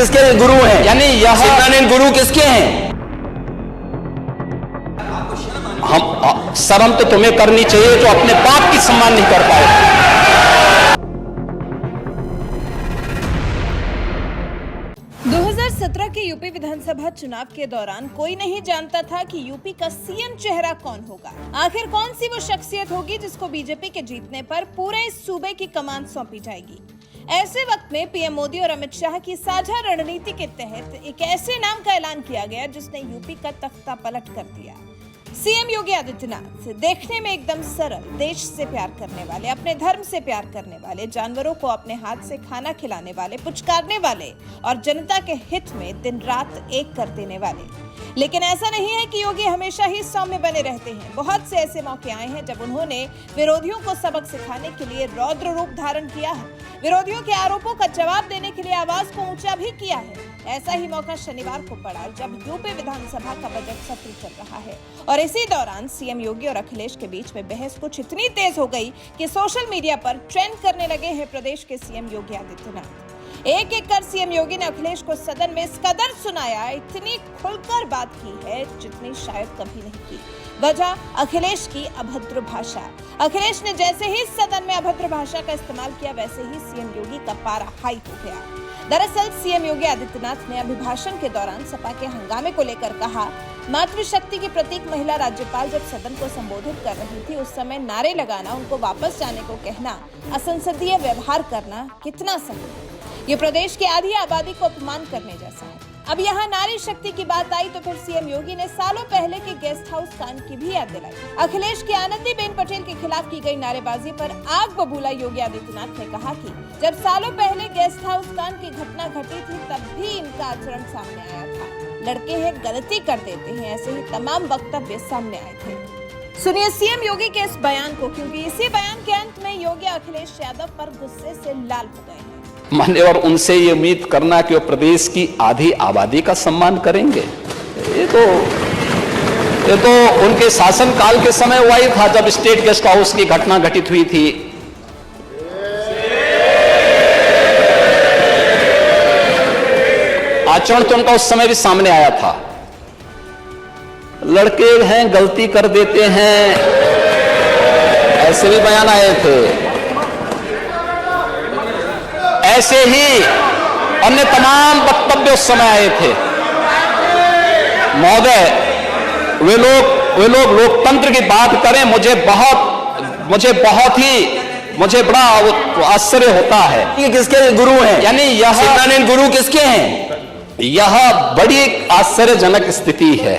किसके गुरु हैं? यानी यह शिवरानंद गुरु किसके हैं? हम शर्म तो तुम्हें करनी चाहिए जो अपने बाप की सम्मान नहीं कर पाए। 2017 के यूपी विधानसभा चुनाव के दौरान कोई नहीं जानता था कि यूपी का सीएम चेहरा कौन होगा। आखिर कौन सी वो शख्सियत होगी जिसको बीजेपी के जीतने पर पूरे इस सूबे की कमान सौंपी जाएगी। ऐसे वक्त में पीएम मोदी और अमित शाह की साझा रणनीति के तहत एक ऐसे नाम का ऐलान किया गया जिसने यूपी का तख्ता पलट कर दिया। सीएम योगी आदित्यनाथ देखने में एकदम सरल, देश से प्यार करने वाले, अपने धर्म से प्यार करने वाले, जानवरों को अपने हाथ से खाना खिलाने वाले, पुचकारने वाले और जनता के हित में दिन रात एक कर देने वाले। लेकिन ऐसा नहीं है कि योगी हमेशा ही सौम्य बने रहते हैं। बहुत से ऐसे मौके आए हैं जब उन्होंने विरोधियों को सबक सिखाने के लिए रौद्र रूप धारण किया है, विरोधियों के आरोपों का जवाब देने के लिए आवाज को ऊंचा भी किया है। ऐसा ही मौका शनिवार को पड़ा जब यूपी विधानसभा का बजट सत्र चल रहा है और इसी दौरान सीएम योगी और अखिलेश के बीच में बहस कुछ इतनी तेज हो गई कि सोशल मीडिया पर ट्रेंड करने लगे हैं प्रदेश के सीएम योगी आदित्यनाथ। एक एक कर सीएम योगी ने अखिलेश को सदन में इस कदर सुनाया, इतनी खुलकर बात की है जितनी शायद कभी नहीं की। वजह अखिलेश की अभद्र भाषा। अखिलेश ने जैसे ही सदन में अभद्र भाषा का इस्तेमाल किया वैसे ही सीएम योगी का पारा हाई हो गया। दरअसल सीएम योगी आदित्यनाथ ने अभिभाषण के दौरान सपा के हंगामे को लेकर कहा, मातृशक्ति की प्रतीक महिला राज्यपाल जब सदन को संबोधित कर रही थी उस समय नारे लगाना, उनको वापस जाने को कहना, असंसदीय व्यवहार करना कितना सही। ये प्रदेश की आधी आबादी को अपमान करने जैसा है। अब यहाँ नारी शक्ति की बात आई तो फिर सीएम योगी ने सालों पहले के गेस्ट हाउस कांड की भी याद दिलाई। अखिलेश की आनंदीबेन पटेल के खिलाफ की गई नारेबाजी पर आग बबूला योगी आदित्यनाथ ने कहा कि जब सालों पहले गेस्ट हाउस कांड की घटना घटी थी तब भी इनका आचरण सामने आया था। लड़के हैं, गलती कर देते हैं, ऐसे ही तमाम वक्तव्य सामने आए थे। सुनिए सीएम योगी के इस बयान को, क्योंकि इसी बयान के अंत में योगी अखिलेश यादव पर गुस्से से लाल हो गए हैं। मान्यवर उनसे ये उम्मीद करना कि वो प्रदेश की आधी आबादी का सम्मान करेंगे, ये तो उनके शासनकाल के समय हुआ ही था जब स्टेट गेस्ट हाउस की घटना घटित हुई थी। आचरण तो उनका उस समय भी सामने आया था। लड़के हैं, गलती कर देते हैं, ऐसे भी बयान आए थे। ऐसे ही अन्य तमाम वक्तव्य उस समय आए थे। महोदय, वे लोग लोकतंत्र की बात करें, मुझे बड़ा आश्चर्य होता है। ये किसके गुरु हैं? यानी यह शिवरानंद गुरु किसके हैं? यह बड़ी आश्चर्यजनक स्थिति है।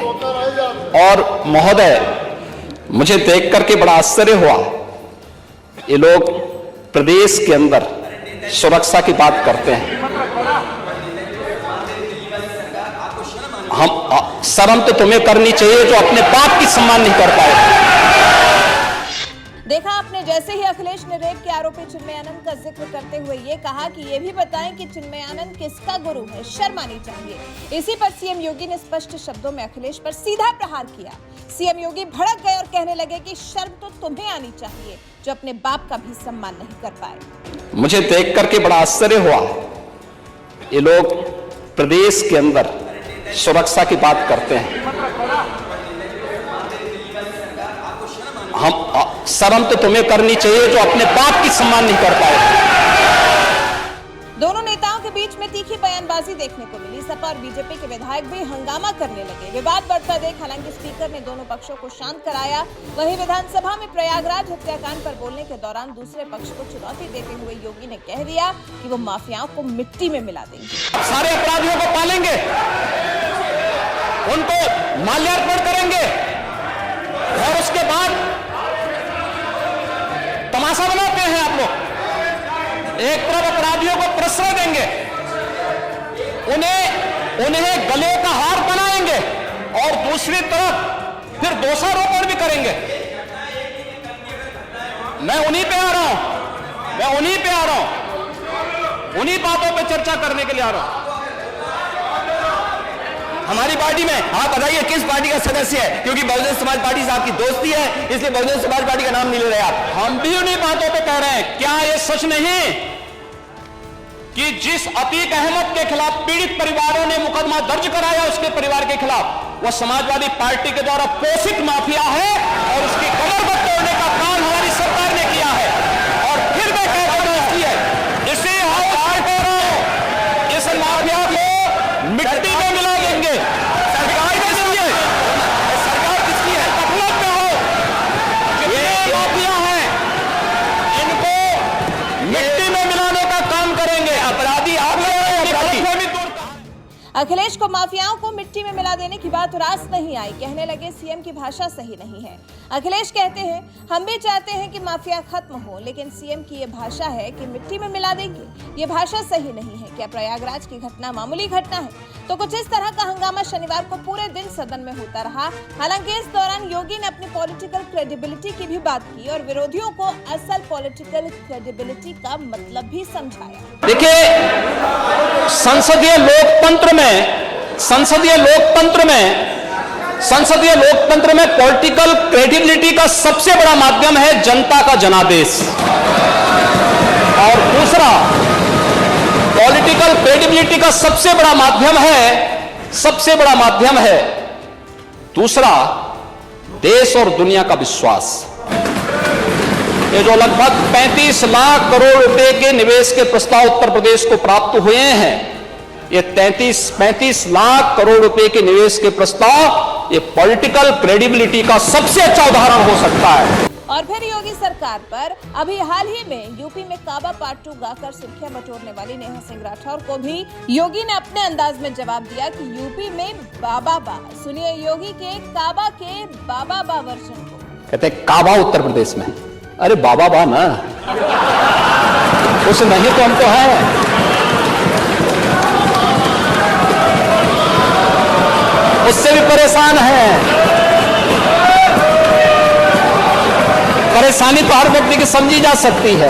और महोदय, मुझे देख करके बड़ा आश्चर्य हुआ। ये लोग प्रदेश के अंदर सुरक्षा की बात करते हैं। हम शर्म तो तुम्हें करनी चाहिए जो अपने बाप की सम्मान नहीं कर पाए। देखा आपने, जैसे ही अखिलेश ने रेप के आरोपी चिन्मयानंद का जिक्र करते हुए ये कहा कि ये भी बताएं कि चिन्मयानंद किसका गुरु है, शर्म आनी चाहिए। इसी पर सीएम योगी ने स्पष्ट शब्दों में अखिलेश पर सीधा प्रहार किया। सीएम योगी भड़क गए और कहने लगे कि शर्म तो तुम्हें आनी चाहिए जो अपने बाप का भी सम्मान नहीं कर पाए। मुझे देख करके बड़ा आश्चर्य हुआ। ये लोग प्रदेश के अंदर सुरक्षा की बात करते हैं। हम शर्म तो तुम्हें करनी चाहिए जो अपने बाप की सम्मान नहीं कर पाए। दोनों नेताओं के बीच में तीखी बयानबाजी देखने को मिली। सपा और बीजेपी के विधायक भी हंगामा करने लगे। विवाद बढ़ता देख हालांकि स्पीकर ने दोनों पक्षों को शांत कराया। वहीं विधानसभा में प्रयागराज हत्याकांड पर बोलने के दौरान दूसरे पक्ष को चुनौती देते हुए योगी ने कह दिया कि वो माफियाओं को मिट्टी में मिला देंगे। सारे अपराधियों को पालेंगे, उनको माल्यार्पण करेंगे और उसके बाद तमाशा बनाते हैं आप लोग। एक तरफ अपराधियों को प्रश्रय देंगे, उन्हें गले का हार बनाएंगे और दूसरी तरफ फिर दोषारोपण भी करेंगे। मैं उन्हीं पे आ रहा हूं, उन्हीं बातों पे चर्चा करने के लिए आ रहा हूं। हमारी पार्टी में आप बताइए किस पार्टी का सदस्य है, क्योंकि बहुजन समाज पार्टी से आपकी दोस्ती है इसलिए बहुजन समाज पार्टी का नाम नहीं ले रहे आप। हम भी उन्हीं बातों पे कह रहे हैं। क्या ये सच नहीं कि जिस अतीक अहमद के खिलाफ पीड़ित परिवारों ने मुकदमा दर्ज कराया उसके परिवार के खिलाफ, वह समाजवादी पार्टी के द्वारा पोषित माफिया है और उसकी कमर को तोड़ने का काम हमारी सरकार ने किया है। और फिर मैं कहता हूं इसे हटाकर इस माफिया को मिट्टी में मिला देंगे। सरकार किसकी है? सरकार किसकी है? गफलत में हो, ये माफिया है, इनको मिट्टी में मिलाने का काम करेंगे। अपराधी आप लोग अखिलेश को माफियाओं को मिट्टी में मिला देने की बात रास नहीं आई। कहने लगे सीएम की भाषा सही नहीं है। अखिलेश कहते हैं हम भी चाहते हैं कि माफिया खत्म हो, लेकिन सीएम की ये भाषा है कि मिट्टी में मिला देंगे, ये भाषा सही नहीं है। क्या प्रयागराज की घटना मामूली घटना है? तो कुछ इस तरह का हंगामा शनिवार को पूरे दिन सदन में होता रहा। हालांकि इस दौरान योगी ने अपनी पॉलिटिकल क्रेडिबिलिटी की भी बात की और विरोधियों को असल पॉलिटिकल क्रेडिबिलिटी का मतलब भी समझाया। देखिए, संसदीय लोकतंत्र में पॉलिटिकल क्रेडिबिलिटी का सबसे बड़ा माध्यम है जनता का जनादेश। और दूसरा, पॉलिटिकल क्रेडिबिलिटी का सबसे बड़ा माध्यम है दूसरा, देश और दुनिया का विश्वास। ये जो लगभग 35 लाख करोड़ रुपए के निवेश के प्रस्ताव उत्तर प्रदेश को प्राप्त हुए हैं, ये 35 लाख करोड़ रुपए के निवेश के प्रस्ताव, ये पॉलिटिकल क्रेडिबिलिटी का सबसे अच्छा उदाहरण हो सकता है। और फिर योगी सरकार पर अभी हाल ही में यूपी में काबा पार्ट 2 गाकर सुर्खियां बटोरने वाली नेहा सिंह राठौर को भी योगी ने अपने अंदाज में जवाब दिया कि यूपी में बाबा बा। सुनिए योगी के काबा के बाबा बा वर्जन को। कहते काबा उत्तर प्रदेश में, अरे बाबा बा ना, उस नहीं तो हम तो है। उससे भी परेशान है। परेशानी तो हर व्यक्ति की समझी जा सकती है।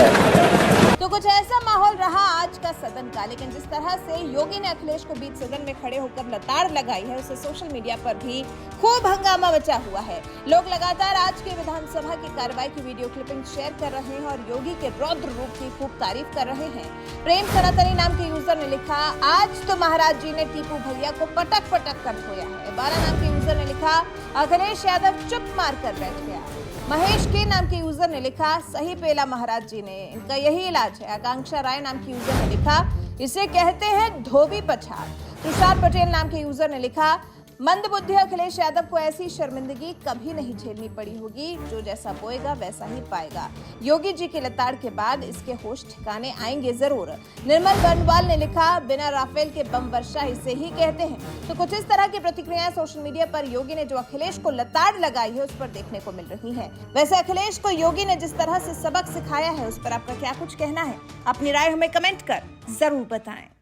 तो कुछ ऐसा माहौल रहा आज का सदन का, लेकिन जिस तरह से योगी ने अखिलेश को बीच सदन में खड़े होकर लताड़ लगाई है, उससे सोशल मीडिया पर भी खूब हंगामा मचा हुआ है। लोग लगातार आज के विधानसभा की कार्रवाई की वीडियो क्लिपिंग शेयर कर रहे हैं और योगी के रौद्र रूप की खूब तारीफ कर रहे हैं। प्रेम सनातनी नाम के यूजर ने लिखा, आज तो महाराज जी ने टीपू भैया को पटक पटक कर धोया है। 12 नाम के यूजर ने लिखा, अखिलेश यादव चुप मार कर बैठ गया। महेश के नाम के यूजर ने लिखा, सही पेला महाराज जी ने, इनका यही इलाज है। आकांक्षा राय नाम की यूजर ने लिखा, इसे कहते हैं धोबी पछाड़। तुषार पटेल नाम के यूजर ने लिखा, मंदबुद्धि अखिलेश यादव को ऐसी शर्मिंदगी कभी नहीं झेलनी पड़ी होगी, जो जैसा बोएगा वैसा ही पाएगा। योगी जी की लताड़ के बाद इसके होश ठिकाने आएंगे जरूर। निर्मल बर्नवाल ने लिखा, बिना राफेल के बम वर्षा इसे ही कहते हैं। तो कुछ इस तरह की प्रतिक्रियाएं सोशल मीडिया पर योगी ने जो अखिलेश को लताड़ लगाई है उस पर देखने को मिल रही है। वैसे अखिलेश को योगी ने जिस तरह से सबक सिखाया है उस पर आपका क्या कुछ कहना है? अपनी राय हमें कमेंट कर जरूर बताएं।